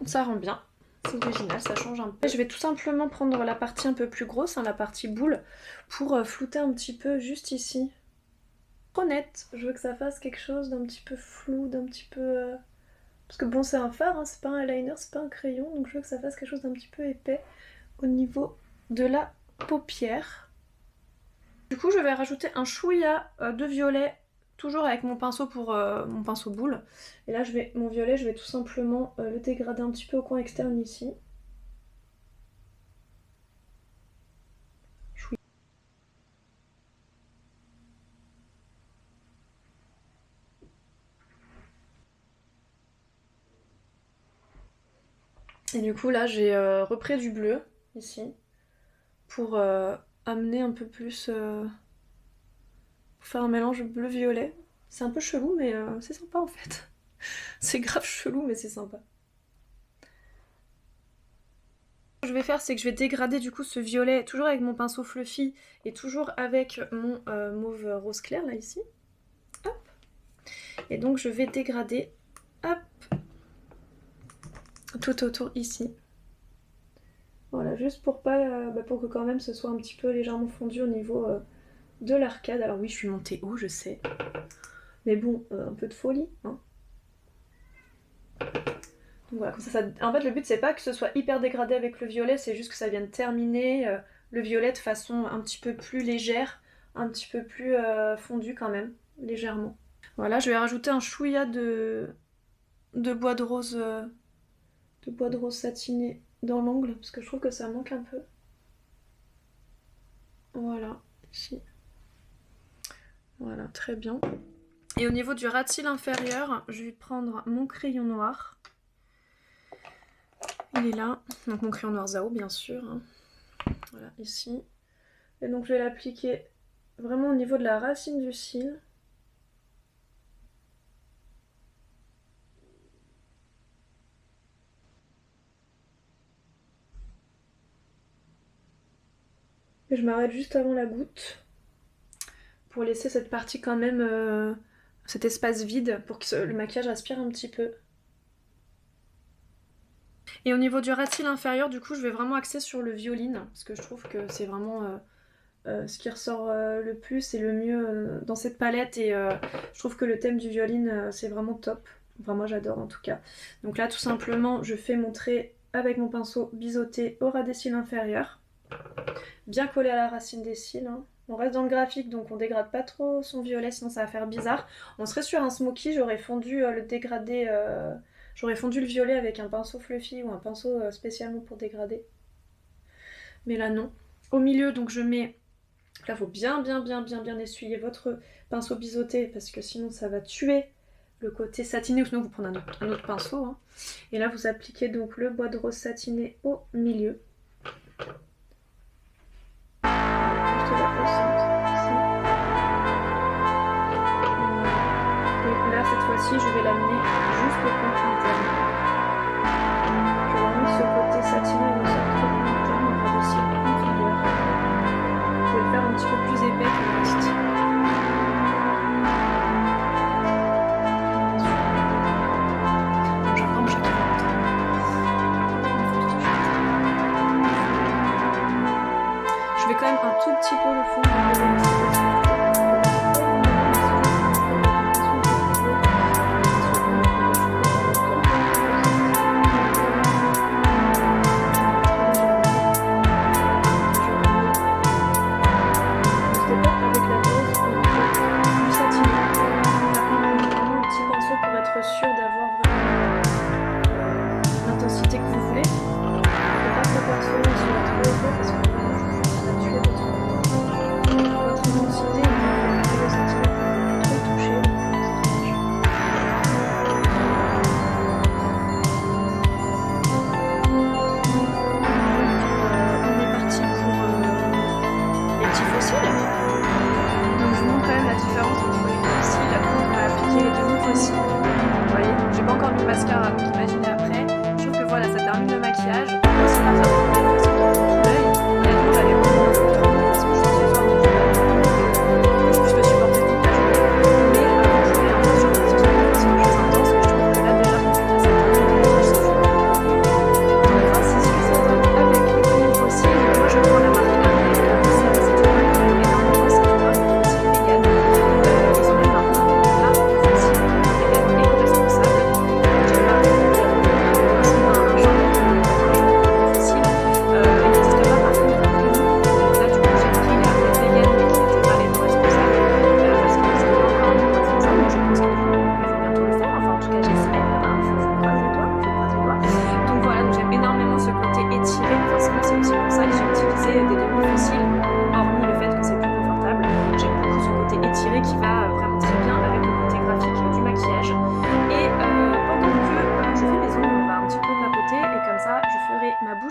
Ça rend bien. C'est original, ça change un peu. Je vais tout simplement prendre la partie un peu plus grosse, hein, la partie boule, pour flouter un petit peu juste ici. Trop net, je veux que ça fasse quelque chose d'un petit peu flou, d'un petit peu... Parce que bon, c'est un fard, hein, c'est pas un eyeliner, c'est pas un crayon, donc je veux que ça fasse quelque chose d'un petit peu épais au niveau de la paupière. Du coup, je vais rajouter un chouïa de violet, toujours avec mon pinceau pour mon pinceau boule. Et là, mon violet, je vais tout simplement le dégrader un petit peu au coin externe ici. Et du coup, là, j'ai repris du bleu ici pour amener un peu plus... pour faire un mélange bleu-violet. C'est un peu chelou, mais c'est sympa en fait. C'est grave chelou, mais c'est sympa. Ce que je vais faire, c'est que je vais dégrader du coup ce violet, toujours avec mon pinceau fluffy et toujours avec mon mauve rose clair, là, ici. Hop. Et donc, je vais dégrader, hop, tout autour ici. Voilà, juste pour pas, pour que quand même ce soit un petit peu légèrement fondu au niveau de l'arcade. Alors oui, je suis montée haut, je sais. Mais bon, un peu de folie, hein. Donc voilà, comme ça, en fait, le but, c'est pas que ce soit hyper dégradé avec le violet, c'est juste que ça vienne terminer le violet de façon un petit peu plus légère, un petit peu plus fondu quand même, légèrement. Voilà, je vais rajouter un chouïa de bois de rose satiné dans l'ongle, parce que je trouve que ça manque un peu. Voilà, ici. Voilà, très bien. Et au niveau du ras de cils inférieur, je vais prendre mon crayon noir. Il est là, donc mon crayon noir Zao bien sûr, hein. Voilà, ici. Et donc je vais l'appliquer vraiment au niveau de la racine du cil. Et je m'arrête juste avant la goutte pour laisser cette partie quand même, cet espace vide pour que le maquillage aspire un petit peu. Et au niveau du ras de cils inférieur, du coup, je vais vraiment axer sur le violine, parce que je trouve que c'est vraiment ce qui ressort le plus et le mieux dans cette palette. Et je trouve que le thème du violine, c'est vraiment top. Enfin, moi, j'adore en tout cas. Donc là, tout simplement, je fais mon trait avec mon pinceau biseauté au ras des cils inférieurs. Bien collé à la racine des cils, hein. On reste dans le graphique, donc on dégrade pas trop son violet, sinon ça va faire bizarre. On serait sur un smoky, j'aurais fondu le dégradé... J'aurais fondu le violet avec un pinceau fluffy ou un pinceau spécialement pour dégrader. Mais là non. Au milieu, donc je mets... Là, il faut bien essuyer votre pinceau biseauté parce que sinon ça va tuer le côté satiné ou sinon vous prenez un autre pinceau, hein. Et là, vous appliquez donc le bois de rose satiné au milieu. Juste là, au centre, ici. Et là, cette fois-ci, je vais l'amener jusqu'au coin interne. Je vais vraiment ce côté satiné ressortir au coin interne, on va aussi inférieur. Je vais le faire un petit peu plus épais que le reste. J'entends que j'ai tout le temps. Je vais quand même un tout petit peu le fond de sûr d'avoir vraiment l'intensité que vous voulez. Ne pas trop percevoir sur la trop épais parce que ça va tuer votre intensité et vous pouvez ressentir trop touché. On est parti pour les petits fossiles. Donc je vous montre quand même la différence entre les fossiles quand on va appliquer les demi-fossiles. Vous voyez, j'ai pas encore mis le mascara, donc imaginez après. Je trouve que voilà, ça termine le maquillage. On va se faire l'œil. Et donc, allez,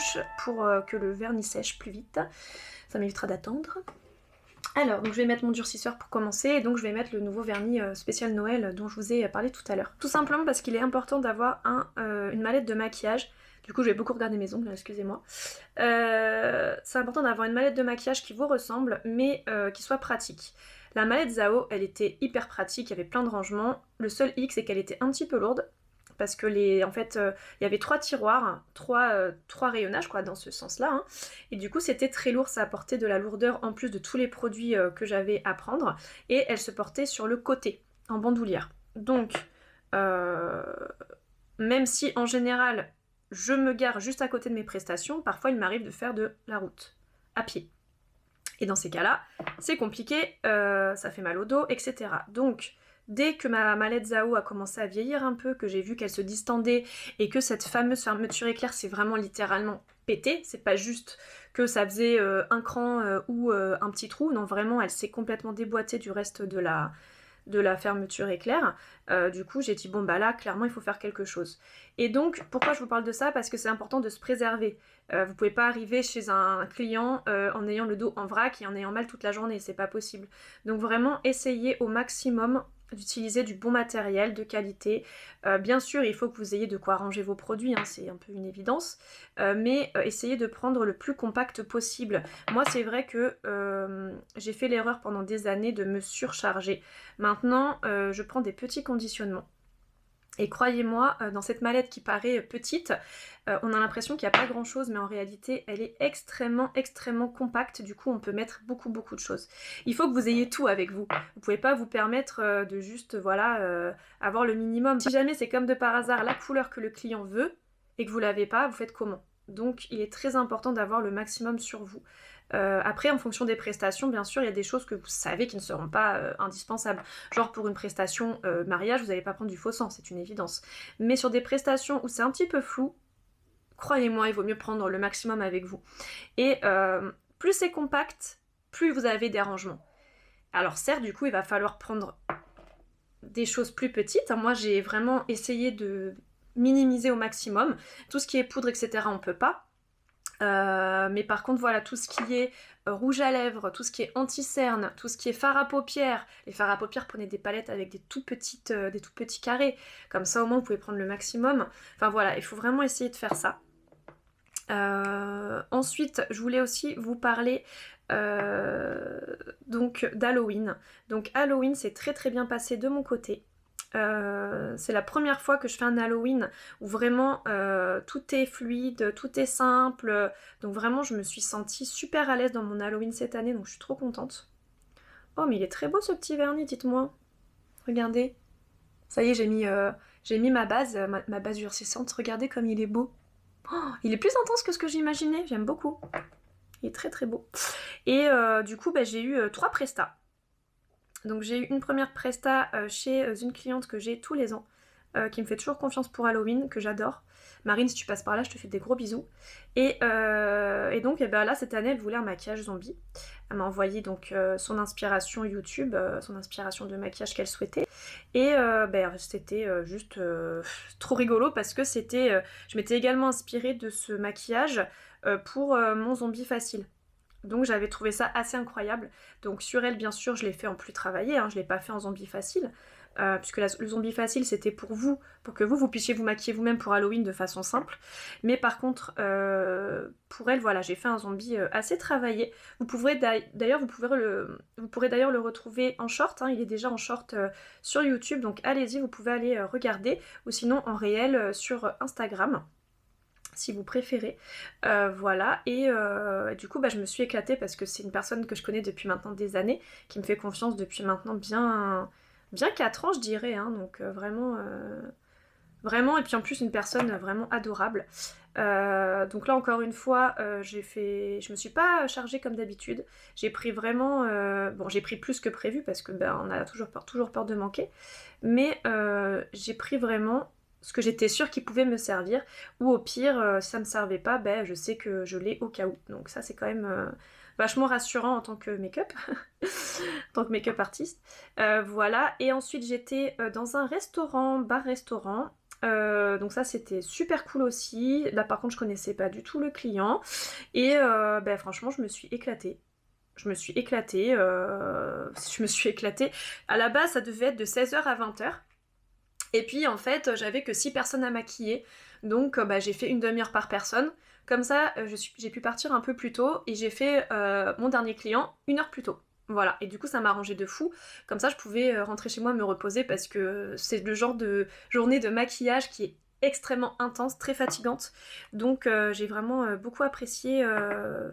douche pour que le vernis sèche plus vite. Ça m'évitera d'attendre. Alors, donc je vais mettre mon durcisseur pour commencer, et donc je vais mettre le nouveau vernis spécial Noël dont je vous ai parlé tout à l'heure. Tout simplement parce qu'il est important d'avoir une mallette de maquillage. Du coup, je vais beaucoup regarder mes ongles, excusez-moi. C'est important d'avoir une mallette de maquillage qui vous ressemble, mais qui soit pratique. La mallette Zao, elle était hyper pratique, il y avait plein de rangements. Le seul hic, c'est qu'elle était un petit peu lourde, parce que il y avait 3 tiroirs, 3 rayonnages quoi, dans ce sens-là. Hein. Et du coup, c'était très lourd, ça apportait de la lourdeur en plus de tous les produits que j'avais à prendre. Et elle se portait sur le côté, en bandoulière. Donc, même si en général, je me gare juste à côté de mes prestations, parfois il m'arrive de faire de la route, à pied. Et dans ces cas-là, c'est compliqué, ça fait mal au dos, etc. Donc, dès que ma mallette Zao a commencé à vieillir un peu, que j'ai vu qu'elle se distendait et que cette fameuse fermeture éclair s'est vraiment littéralement pétée, c'est pas juste que ça faisait un cran ou un petit trou, non vraiment elle s'est complètement déboîtée du reste de la fermeture éclair. Du coup j'ai dit bon bah là clairement il faut faire quelque chose. Et donc pourquoi je vous parle de ça? Parce que c'est important de se préserver. Vous pouvez pas arriver chez un client en ayant le dos en vrac et en ayant mal toute la journée, c'est pas possible. Donc vraiment essayez au maximum d'utiliser du bon matériel de qualité. Bien sûr, il faut que vous ayez de quoi ranger vos produits, hein, c'est un peu une évidence, mais essayez de prendre le plus compact possible. Moi, c'est vrai que j'ai fait l'erreur pendant des années de me surcharger. Maintenant, je prends des petits conditionnements. Et croyez-moi, dans cette mallette qui paraît petite, on a l'impression qu'il n'y a pas grand chose, mais en réalité, elle est extrêmement, extrêmement compacte. Du coup, on peut mettre beaucoup, beaucoup de choses. Il faut que vous ayez tout avec vous. Vous ne pouvez pas vous permettre de juste, voilà, avoir le minimum. Si jamais c'est comme de par hasard la couleur que le client veut et que vous ne l'avez pas, vous faites comment? Donc, il est très important d'avoir le maximum sur vous. Après, en fonction des prestations, bien sûr, il y a des choses que vous savez qui ne seront pas indispensables. Genre pour une prestation mariage, vous n'allez pas prendre du faux sang, c'est une évidence. Mais sur des prestations où c'est un petit peu flou, croyez-moi, il vaut mieux prendre le maximum avec vous. Et plus c'est compact, plus vous avez des rangements. Alors certes, du coup, il va falloir prendre des choses plus petites. Moi, j'ai vraiment essayé de minimiser au maximum. Tout ce qui est poudre, etc., on peut pas. Mais par contre voilà, tout ce qui est rouge à lèvres, tout ce qui est anti-cerne, tout ce qui est fard à paupières, les fards à paupières, prenez des palettes avec des tout petits carrés, comme ça au moins vous pouvez prendre le maximum. Enfin voilà, il faut vraiment essayer de faire ça. Ensuite je voulais aussi vous parler donc d'Halloween. Donc Halloween c'est très très bien passé de mon côté. C'est la première fois que je fais un Halloween où vraiment tout est fluide, tout est simple, donc vraiment je me suis sentie super à l'aise dans mon Halloween cette année, donc je suis trop contente. Oh mais il est très beau ce petit vernis, dites-moi, regardez, ça y est j'ai mis ma base durcissante, regardez comme il est beau. Oh, il est plus intense que ce que j'imaginais, j'aime beaucoup, il est très très beau. Et du coup bah, j'ai eu 3 prestats. Donc j'ai eu une première presta chez une cliente que j'ai tous les ans, qui me fait toujours confiance pour Halloween, que j'adore. Marine, si tu passes par là, je te fais des gros bisous. Et donc ben, là, cette année, elle voulait un maquillage zombie. Elle m'a envoyé donc son inspiration YouTube, son inspiration de maquillage qu'elle souhaitait. Et ben, c'était juste trop rigolo parce que je m'étais également inspirée de ce maquillage pour mon zombie facile. Donc j'avais trouvé ça assez incroyable. Donc sur elle, bien sûr, je l'ai fait en plus travaillé, hein, je l'ai pas fait en zombie facile, puisque le zombie facile c'était pour vous, pour que vous puissiez vous maquiller vous-même pour Halloween de façon simple. Mais par contre, pour elle, voilà, j'ai fait un zombie assez travaillé. Vous pourrez d'ailleurs le retrouver en short, hein, il est déjà en short sur YouTube, donc allez-y, vous pouvez aller regarder, ou sinon en réel sur Instagram, si vous préférez. Voilà, et du coup bah, je me suis éclatée parce que c'est une personne que je connais depuis maintenant des années, qui me fait confiance depuis maintenant bien 4 ans je dirais, hein, donc vraiment, et puis en plus une personne vraiment adorable. Donc là encore une fois, je me suis pas chargée comme d'habitude, j'ai pris vraiment, j'ai pris plus que prévu parce que ben, on a toujours peur de manquer, mais j'ai pris vraiment ce que j'étais sûre qu'il pouvait me servir, ou au pire, si ça me servait pas, ben, je sais que je l'ai au cas où. Donc ça c'est quand même vachement rassurant en tant que make-up, en tant que make-up artiste. Voilà, et ensuite j'étais dans un bar-restaurant, Donc ça c'était super cool aussi. Là par contre je connaissais pas du tout le client. Et franchement je me suis éclatée. Je me suis éclatée. À la base ça devait être de 16h à 20h. Et puis en fait j'avais que 6 personnes à maquiller. Donc j'ai fait une demi-heure par personne. Comme ça j'ai pu partir un peu plus tôt. Et j'ai fait mon dernier client 1 heure plus tôt. Voilà, et du coup ça m'a arrangé de fou. Comme ça je pouvais rentrer chez moi me reposer parce que c'est le genre de journée de maquillage qui est extrêmement intense, très fatigante. Donc j'ai vraiment beaucoup apprécié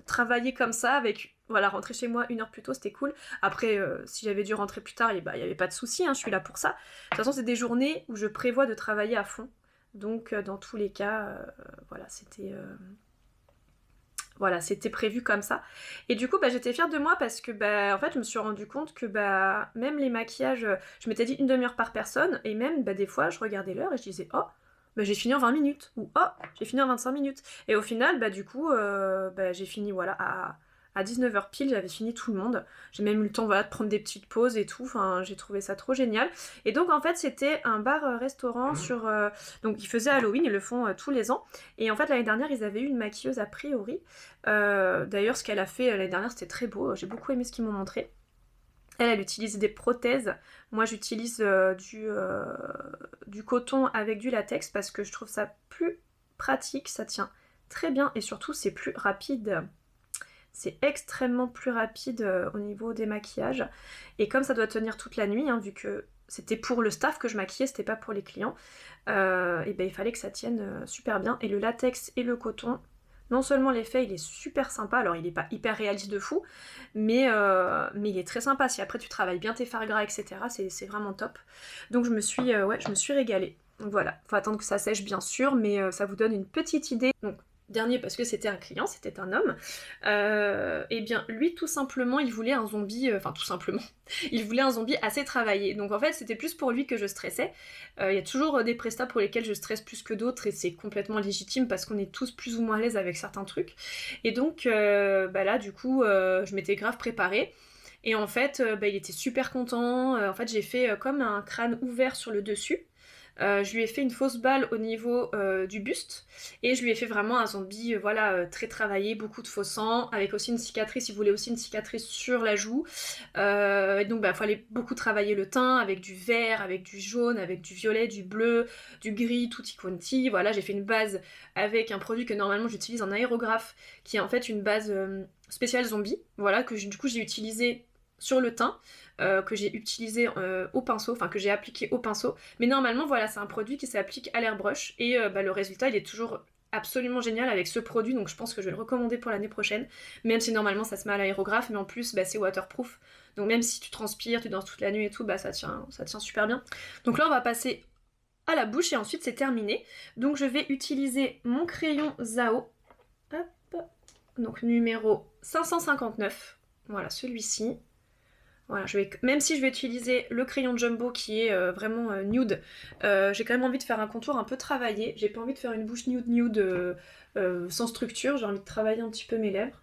travailler comme ça avec... Voilà, rentrer chez moi 1 heure plus tôt, c'était cool. Après, si j'avais dû rentrer plus tard, il n'y avait pas de souci, hein, je suis là pour ça. De toute façon, c'est des journées où je prévois de travailler à fond. Donc dans tous les cas, voilà, c'était prévu comme ça. Et du coup, j'étais fière de moi parce que, en fait, je me suis rendu compte que, même les maquillages, je m'étais dit une demi-heure par personne, et même, des fois, je regardais l'heure et je disais, oh, j'ai fini en 20 minutes, ou oh, j'ai fini en 25 minutes. Et au final, du coup, j'ai fini, voilà, à 19h pile, j'avais fini tout le monde. J'ai même eu le temps, voilà, de prendre des petites pauses et tout. Enfin, j'ai trouvé ça trop génial. Et donc, en fait, c'était un bar-restaurant sur... Donc, ils faisaient Halloween, ils le font tous les ans. Et en fait, l'année dernière, ils avaient eu une maquilleuse a priori. D'ailleurs, ce qu'elle a fait l'année dernière, c'était très beau. J'ai beaucoup aimé ce qu'ils m'ont montré. Elle utilise des prothèses. Moi, j'utilise du coton avec du latex parce que je trouve ça plus pratique. Ça tient très bien et surtout, c'est plus rapide. C'est extrêmement plus rapide au niveau des maquillages. Et comme ça doit tenir toute la nuit, hein, vu que c'était pour le staff que je maquillais, c'était pas pour les clients, il fallait que ça tienne super bien. Et le latex et le coton, non seulement l'effet il est super sympa, alors il est pas hyper réaliste de fou, mais il est très sympa. Si après tu travailles bien tes fards gras, etc., c'est vraiment top. Donc je me suis régalée. Donc voilà, faut attendre que ça sèche bien sûr, mais ça vous donne une petite idée. Donc dernier parce que c'était un client, c'était un homme, et bien lui tout simplement il voulait un zombie, il voulait un zombie assez travaillé, donc en fait c'était plus pour lui que je stressais. Il y a toujours des prestats pour lesquels je stresse plus que d'autres et c'est complètement légitime parce qu'on est tous plus ou moins à l'aise avec certains trucs, et donc là du coup je m'étais grave préparée. Et en fait, il était super content. En fait, j'ai fait comme un crâne ouvert sur le dessus. Je lui ai fait une fausse balle au niveau du buste et je lui ai fait vraiment un zombie très travaillé, beaucoup de faux sang, avec aussi une cicatrice, il voulait aussi une cicatrice sur la joue. Et donc il fallait beaucoup travailler le teint avec du vert, avec du jaune, avec du violet, du bleu, du gris, tutti quanti. Voilà, j'ai fait une base avec un produit que normalement j'utilise en aérographe, qui est en fait une base spéciale zombie, voilà, que du coup j'ai utilisé sur le teint, que j'ai utilisé au pinceau, enfin que j'ai appliqué au pinceau, mais normalement voilà c'est un produit qui s'applique à l'airbrush et le résultat il est toujours absolument génial avec ce produit, donc je pense que je vais le recommander pour l'année prochaine, même si normalement ça se met à l'aérographe, mais en plus c'est waterproof, donc même si tu transpires, tu danses toute la nuit et tout, ça tient super bien. Donc là on va passer à la bouche et ensuite c'est terminé, donc je vais utiliser mon crayon Zao, hop, donc numéro 559, voilà celui-ci. Voilà, même si je vais utiliser le crayon Jumbo qui est vraiment nude, j'ai quand même envie de faire un contour un peu travaillé. J'ai pas envie de faire une bouche nude sans structure, j'ai envie de travailler un petit peu mes lèvres.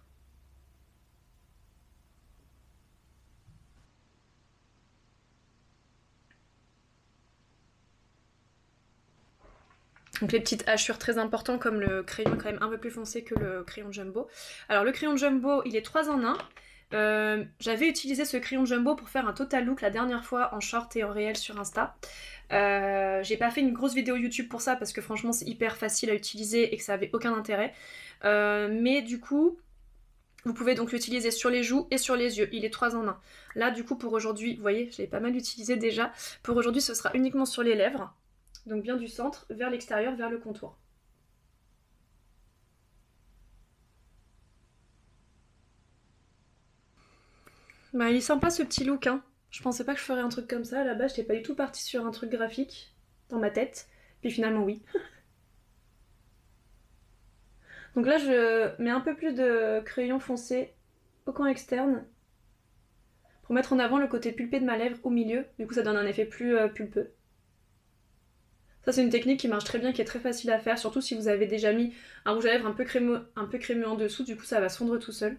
Donc les petites hachures très importantes comme le crayon est quand même un peu plus foncé que le crayon Jumbo. Alors le crayon Jumbo il est 3 en 1. J'avais utilisé ce crayon Jumbo pour faire un total look la dernière fois en short et en réel sur Insta. J'ai pas fait une grosse vidéo YouTube pour ça parce que franchement c'est hyper facile à utiliser et que ça avait aucun intérêt. Mais du coup, vous pouvez donc l'utiliser sur les joues et sur les yeux. Il est 3 en 1. Là du coup pour aujourd'hui, vous voyez, je l'ai pas mal utilisé déjà. Pour aujourd'hui ce sera uniquement sur les lèvres. Donc bien du centre vers l'extérieur, vers le contour. Il est sympa ce petit look, hein. Je pensais pas que je ferais un truc comme ça, là-bas j'étais pas du tout partie sur un truc graphique dans ma tête, puis finalement oui. Donc là je mets un peu plus de crayon foncé au coin externe pour mettre en avant le côté pulpé de ma lèvre au milieu, du coup ça donne un effet plus pulpeux. Ça c'est une technique qui marche très bien, qui est très facile à faire, surtout si vous avez déjà mis un rouge à lèvres un peu crémeux en dessous, du coup ça va se fondre tout seul.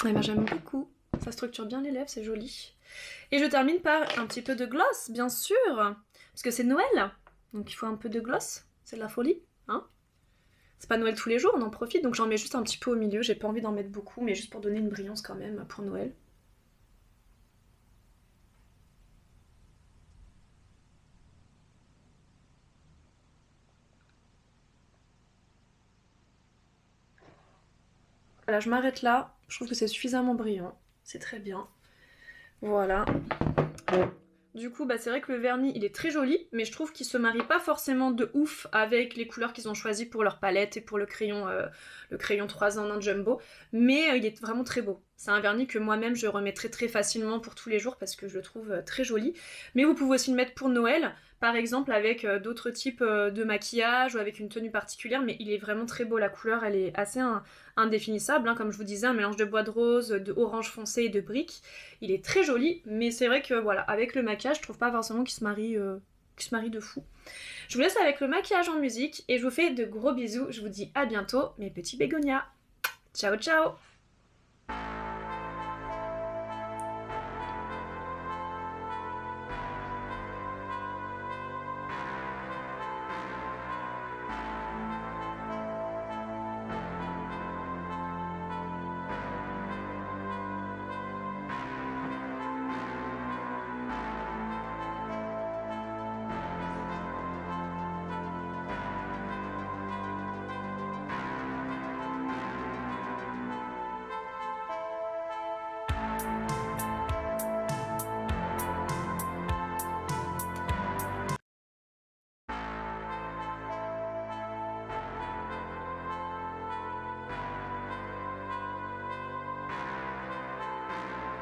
Et j'aime beaucoup ça structure bien les lèvres, c'est joli. Et je termine par un petit peu de gloss, bien sûr, parce que c'est Noël, donc il faut un peu de gloss, c'est de la folie, hein. C'est pas Noël tous les jours, on en profite, donc j'en mets juste un petit peu au milieu, j'ai pas envie d'en mettre beaucoup, mais juste pour donner une brillance quand même pour Noël. Voilà, je m'arrête là, je trouve que c'est suffisamment brillant, c'est très bien. Voilà. Du coup, bah, c'est vrai que le vernis, il est très joli, mais je trouve qu'il se marie pas forcément de ouf avec les couleurs qu'ils ont choisies pour leur palette et pour le crayon 3 en 1 Jumbo. Mais il est vraiment très beau. C'est un vernis que moi-même, je remettrai très facilement pour tous les jours parce que je le trouve très joli. Mais vous pouvez aussi le mettre pour Noël, par exemple avec d'autres types de maquillage ou avec une tenue particulière, mais il est vraiment très beau. La couleur, elle est assez indéfinissable, hein, comme je vous disais, un mélange de bois de rose, de orange foncé et de briques. Il est très joli, mais c'est vrai que voilà, avec le maquillage, je trouve pas forcément qu'il se marie de fou. Je vous laisse avec le maquillage en musique et je vous fais de gros bisous. Je vous dis à bientôt, mes petits bégonias. Ciao ciao.